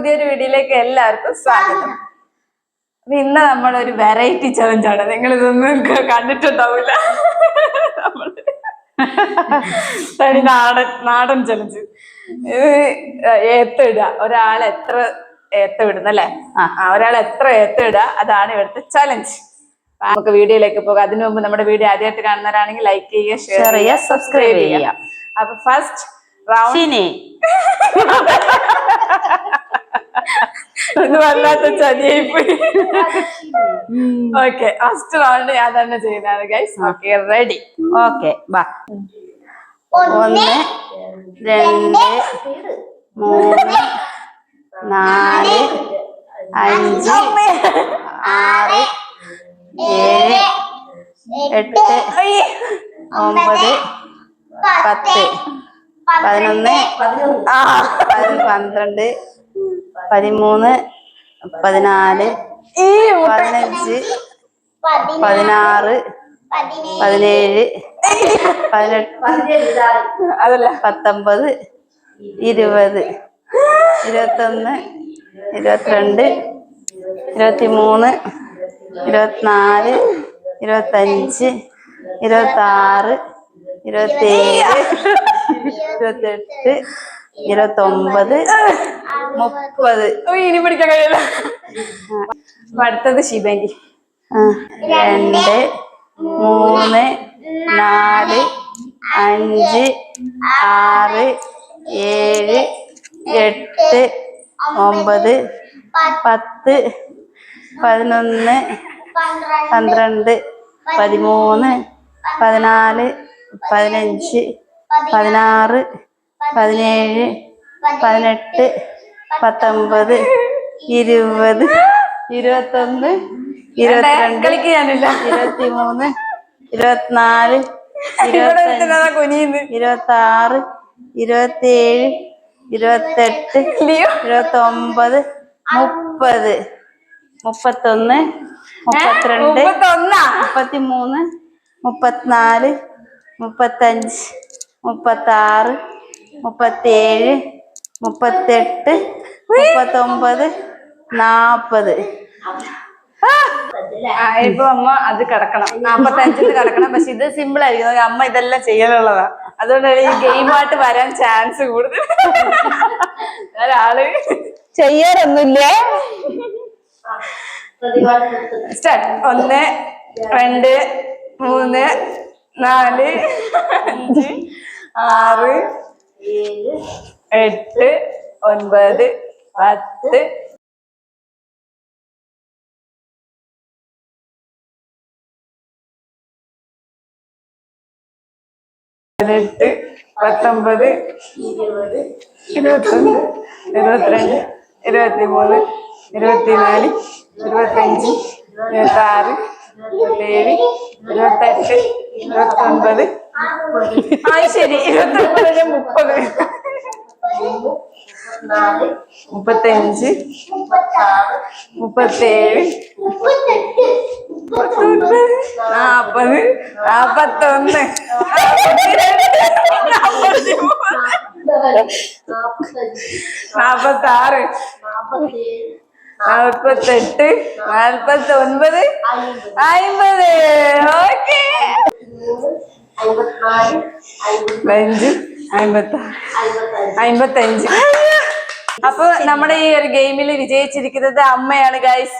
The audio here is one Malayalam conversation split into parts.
പുതിയൊരു വീഡിയോയിലേക്ക് എല്ലാവർക്കും സ്വാഗതം. ഇന്ന് നമ്മളൊരു വെറൈറ്റി ചലഞ്ചാണ്. നിങ്ങൾ ഇതൊന്നും കണ്ടിട്ടുണ്ടാവില്ല. തനി നാടൻ ചലഞ്ച്. ഏത്തിടുക. ഒരാൾ എത്ര ഏത്ത വിടുന്നല്ലേ? ഒരാൾ എത്ര ഏത്ത ഇടുക, അതാണ് ഇവിടുത്തെ ചലഞ്ച്. നമുക്ക് വീഡിയോയിലേക്ക് പോകാം. അതിനു മുമ്പ് നമ്മുടെ വീഡിയോ ആദ്യമായിട്ട് കാണുന്നവരാണെങ്കിൽ ലൈക്ക് ചെയ്യുക, ഷെയർ ചെയ്യുക, സബ്സ്ക്രൈബ് ചെയ്യുക. അപ്പൊ ഫസ്റ്റ് റൗണ്ട് ഇത് വല്ലാത്ത ചതിയായിപ്പോയി. ഓക്കെ, ഫസ്റ്റ് റൗണ്ട് ഞാൻ തന്നെ ചെയ്യുന്നതാണ് ഗൈസ്. Okay, ready? ഓക്കെ, ബാ. 1 2 3 4 5 6 7 8 9 10 11 12 13 14 15 16 17 18 അതല്ല 19 20 21 22 23 24 25 26 27 28 29 30. ഇനി പിടിക്കാൻ കഴിയില്ല. അടുത്തത് ശിബാൻഡി. 2 3 4 5 6 7 8 9 10 11 12 13 14 15 16 17 18 19 20 21 22 കളിക്കാനില്ല. 23 24 26 27 28 29 30 31 32 33 34 35 36 37 38 39 40. ഇപ്പൊ അമ്മ അത് കിടക്കണം, 45 കിടക്കണം. പക്ഷെ ഇത് സിമ്പിൾ ആയിരിക്കും. അമ്മ ഇതെല്ലാം ചെയ്യാനുള്ളതാ. അതുകൊണ്ടാണ് ഈ ഗെയിമായിട്ട് വരാൻ ചാൻസ് കൂടുതൽ. ഒരാള് ചെയ്യാറൊന്നുമില്ലേ? 1 2 3 4 5 6 7 8 9 10 18 19 20 21 22 23 24 25 26 27 28 29 ശരി 29 30 35 37 40 41 46 48 49 50. ഓക്കെ, 55. അപ്പൊ നമ്മുടെ ഈ ഒരു ഗെയിമിൽ വിജയിച്ചിരിക്കുന്നത് അമ്മയാണ് ഗൈസ്.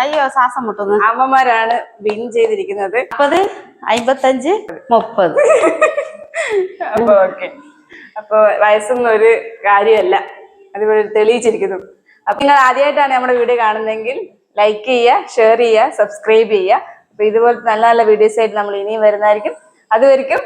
അയ്യോ, ശ്വാസം മുട്ടുന്നു. അമ്മമാരാണ് വിൻ ചെയ്തിരിക്കുന്നത്. 40 55 30. അപ്പൊ ഓക്കെ, അപ്പൊ വയസ്സൊന്നും ഒരു കാര്യമല്ല, അതുപോലെ തെളിയിച്ചിരിക്കുന്നു. അപ്പൊ നിങ്ങൾ ആദ്യമായിട്ടാണ് നമ്മുടെ വീഡിയോ കാണുന്നതെങ്കിൽ ലൈക്ക് ചെയ്യുക, ഷെയർ ചെയ്യുക, സബ്സ്ക്രൈബ് ചെയ്യുക. അപ്പൊ ഇതുപോലത്തെ നല്ല നല്ല വീഡിയോസ് ആയിട്ട് നമ്മൾ ഇനിയും വരുന്നതായിരിക്കും. അതുവരെയ്ക്കും